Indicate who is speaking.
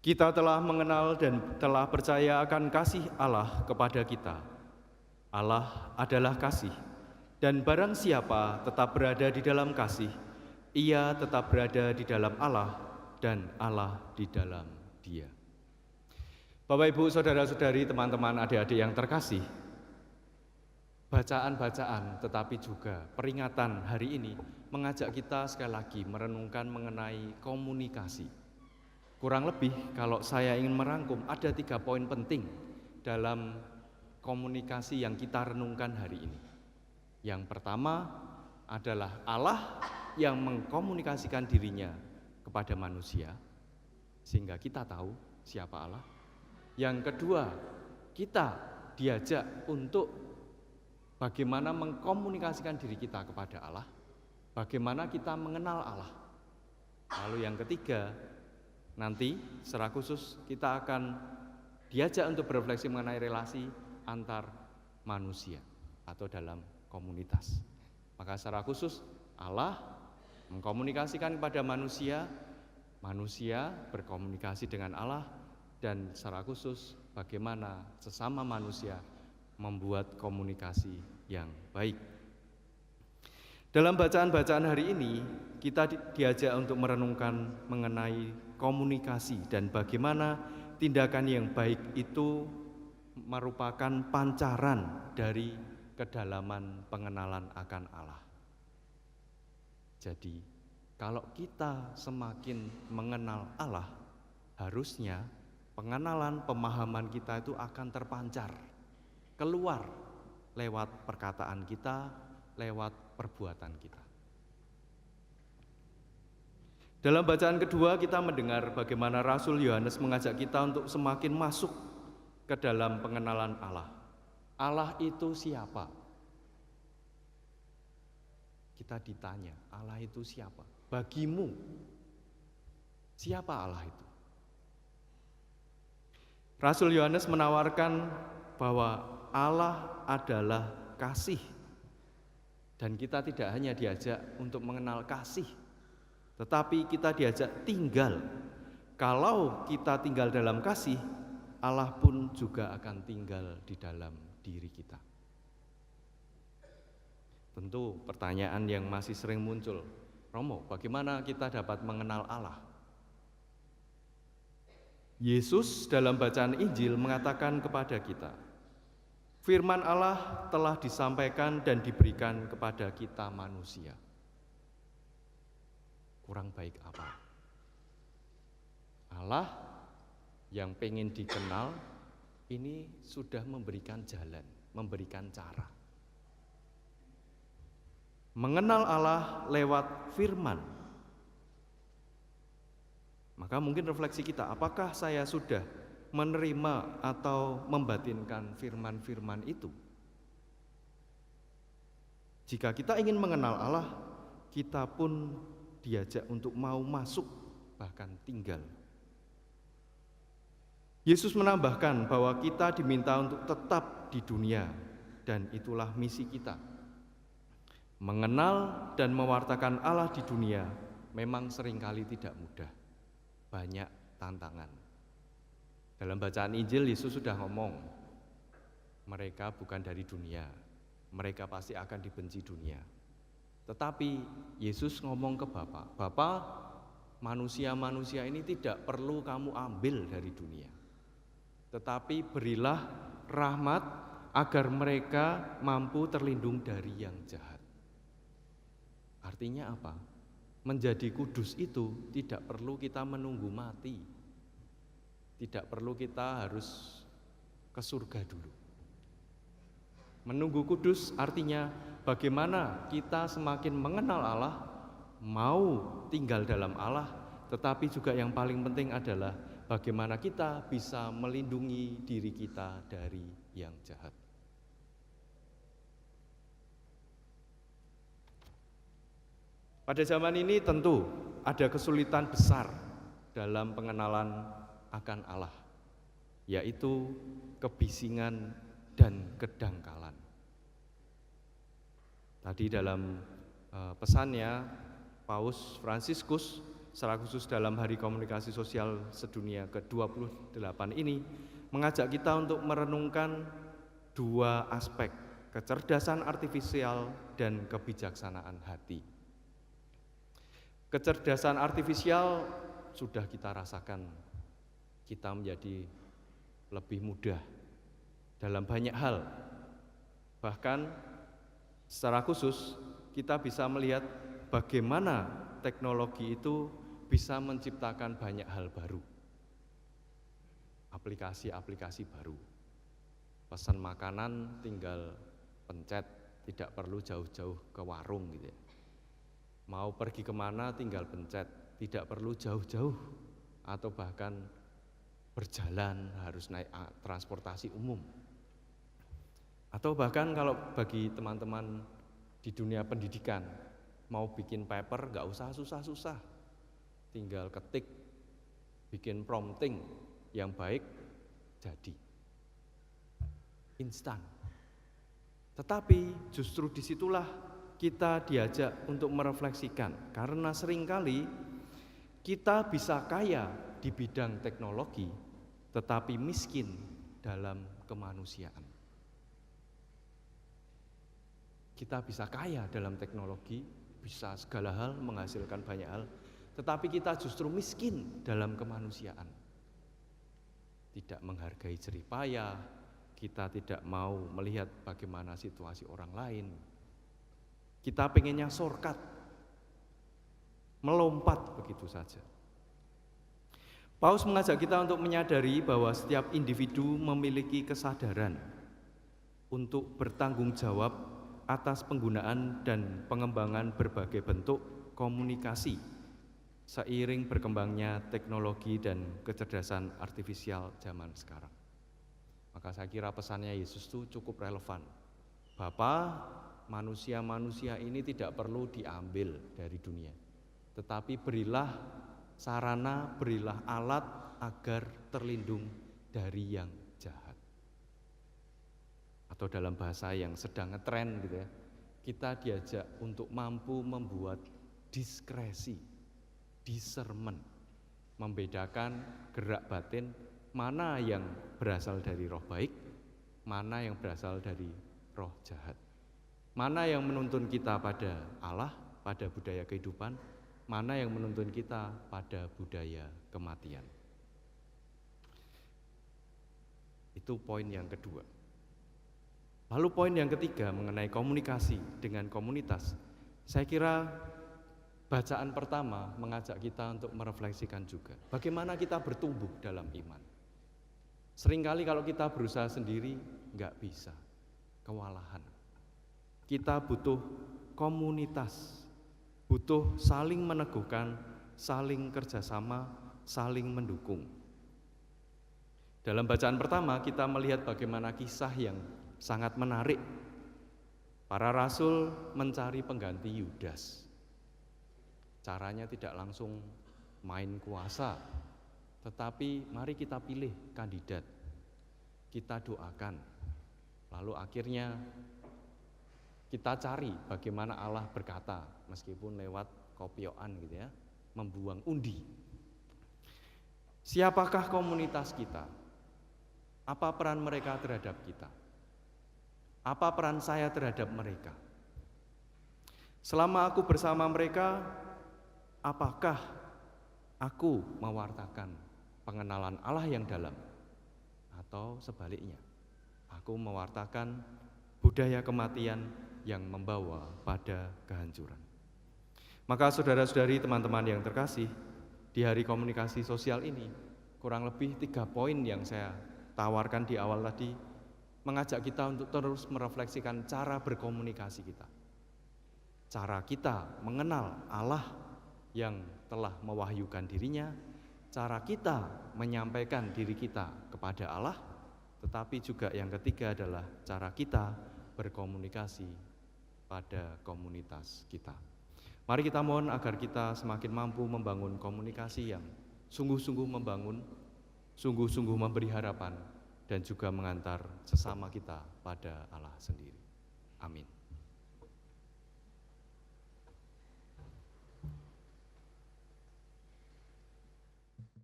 Speaker 1: Kita telah mengenal dan telah percaya akan kasih Allah kepada kita. Allah adalah kasih, dan barang siapa tetap berada di dalam kasih, ia tetap berada di dalam Allah, dan Allah di dalam dia. Bapak, Ibu, saudara-saudari, teman-teman, adik-adik yang terkasih, bacaan-bacaan tetapi juga peringatan hari ini mengajak kita sekali lagi merenungkan mengenai komunikasi. Kurang lebih kalau saya ingin merangkum ada 3 poin penting dalam komunikasi yang kita renungkan hari ini. Yang pertama adalah Allah yang mengkomunikasikan dirinya kepada manusia sehingga kita tahu siapa Allah. Yang kedua, kita diajak untuk bagaimana mengkomunikasikan diri kita kepada Allah, bagaimana kita mengenal Allah. Lalu yang ketiga, nanti secara khusus kita akan diajak untuk berefleksi mengenai relasi antar manusia atau dalam komunitas. Maka secara khusus Allah mengkomunikasikan kepada manusia, manusia berkomunikasi dengan Allah, dan secara khusus bagaimana sesama manusia membuat komunikasi yang baik. Dalam bacaan-bacaan hari ini kita diajak untuk merenungkan mengenai komunikasi dan bagaimana tindakan yang baik itu merupakan pancaran dari kedalaman pengenalan akan Allah. Jadi, kalau kita semakin mengenal Allah, harusnya pengenalan, pemahaman kita itu akan terpancar, keluar lewat perkataan kita, lewat perbuatan kita. Dalam bacaan kedua kita mendengar bagaimana Rasul Yohanes mengajak kita untuk semakin masuk ke dalam pengenalan Allah. Allah itu siapa? Kita ditanya, Allah itu siapa? Bagimu, siapa Allah itu? Rasul Yohanes menawarkan bahwa Allah adalah kasih. Dan kita tidak hanya diajak untuk mengenal kasih, tetapi kita diajak tinggal. Kalau kita tinggal dalam kasih, Allah pun juga akan tinggal di dalam diri kita. Tentu pertanyaan yang masih sering muncul, Romo, bagaimana kita dapat mengenal Allah? Yesus dalam bacaan Injil mengatakan kepada kita, firman Allah telah disampaikan dan diberikan kepada kita manusia. Kurang baik apa? Allah yang pengen dikenal ini sudah memberikan jalan, memberikan cara. Mengenal Allah lewat firman. Maka mungkin refleksi kita, apakah saya sudah menerima atau membatinkan firman-firman itu? Jika kita ingin mengenal Allah, kita pun diajak untuk mau masuk, bahkan tinggal. Yesus menambahkan bahwa kita diminta untuk tetap di dunia, dan itulah misi kita. Mengenal dan mewartakan Allah di dunia memang seringkali tidak mudah, banyak tantangan. Dalam bacaan Injil, Yesus sudah ngomong, mereka bukan dari dunia, mereka pasti akan dibenci dunia. Tetapi Yesus ngomong ke Bapa, Bapa, manusia-manusia ini tidak perlu kamu ambil dari dunia, tetapi berilah rahmat agar mereka mampu terlindung dari yang jahat. Artinya apa? Menjadi kudus itu tidak perlu kita menunggu mati, tidak perlu kita harus ke surga dulu. Menunggu kudus artinya bagaimana kita semakin mengenal Allah, mau tinggal dalam Allah, tetapi juga yang paling penting adalah bagaimana kita bisa melindungi diri kita dari yang jahat. Pada zaman ini tentu ada kesulitan besar dalam pengenalan akan Allah, yaitu kebisingan dan kedangkalan. Tadi dalam pesannya, Paus Fransiskus secara khusus dalam Hari Komunikasi Sosial Sedunia ke-28 ini, mengajak kita untuk merenungkan dua aspek, kecerdasan artifisial dan kebijaksanaan hati. Kecerdasan artifisial sudah kita rasakan, kita menjadi lebih mudah dalam banyak hal. Bahkan secara khusus kita bisa melihat bagaimana teknologi itu bisa menciptakan banyak hal baru. Aplikasi-aplikasi baru. Pesan makanan tinggal pencet, tidak perlu jauh-jauh ke warung gitu ya. Mau pergi kemana tinggal pencet, tidak perlu jauh-jauh atau bahkan berjalan harus naik transportasi umum. Atau bahkan kalau bagi teman-teman di dunia pendidikan, mau bikin paper nggak usah susah-susah, tinggal ketik, bikin prompting yang baik, jadi instan. Tetapi justru disitulah kita diajak untuk merefleksikan, karena seringkali kita bisa kaya di bidang teknologi, tetapi miskin dalam kemanusiaan. Kita bisa kaya dalam teknologi, bisa segala hal, menghasilkan banyak hal, tetapi kita justru miskin dalam kemanusiaan. Tidak menghargai jerih payah, kita tidak mau melihat bagaimana situasi orang lain. Kita pengennya shortcut, melompat begitu saja. Paus mengajak kita untuk menyadari bahwa setiap individu memiliki kesadaran untuk bertanggung jawab atas penggunaan dan pengembangan berbagai bentuk komunikasi seiring berkembangnya teknologi dan kecerdasan artifisial zaman sekarang. Maka saya kira pesannya Yesus itu cukup relevan. Bapa, manusia-manusia ini tidak perlu diambil dari dunia, tetapi berilah sarana, berilah alat agar terlindung dari yang jahat. Atau dalam bahasa yang sedang ngetren gitu ya, kita diajak untuk mampu membuat diskresi, discernment, membedakan gerak batin mana yang berasal dari roh baik, mana yang berasal dari roh jahat, mana yang menuntun kita pada Allah, pada budaya kehidupan, mana yang menuntun kita pada budaya kematian. Itu poin yang kedua. Lalu poin yang ketiga mengenai komunikasi dengan komunitas. Saya kira bacaan pertama mengajak kita untuk merefleksikan juga bagaimana kita bertumbuh dalam iman. Seringkali kalau kita berusaha sendiri nggak bisa, kewalahan. Kita butuh komunitas, butuh saling meneguhkan, saling kerjasama, saling mendukung. Dalam bacaan pertama kita melihat bagaimana kisah yang sangat menarik. Para rasul mencari pengganti Yudas. Caranya tidak langsung main kuasa, tetapi mari kita pilih kandidat, kita doakan, lalu akhirnya kita cari bagaimana Allah berkata, meskipun lewat kopioan gitu ya, membuang undi. Siapakah komunitas kita? Apa peran mereka terhadap kita? Apa peran saya terhadap mereka? Selama aku bersama mereka, apakah aku mewartakan pengenalan Allah yang dalam? Atau sebaliknya, aku mewartakan budaya kematian yang membawa pada kehancuran. Maka saudara-saudari, teman-teman yang terkasih, di Hari Komunikasi Sosial ini, kurang lebih 3 poin yang saya tawarkan di awal tadi, mengajak kita untuk terus merefleksikan cara berkomunikasi kita. Cara kita mengenal Allah yang telah mewahyukan dirinya, cara kita menyampaikan diri kita kepada Allah, tetapi juga yang ketiga adalah cara kita berkomunikasi pada komunitas kita. Mari kita mohon agar kita semakin mampu membangun komunikasi yang sungguh-sungguh membangun, sungguh-sungguh memberi harapan, dan juga mengantar sesama kita pada Allah sendiri. Amin.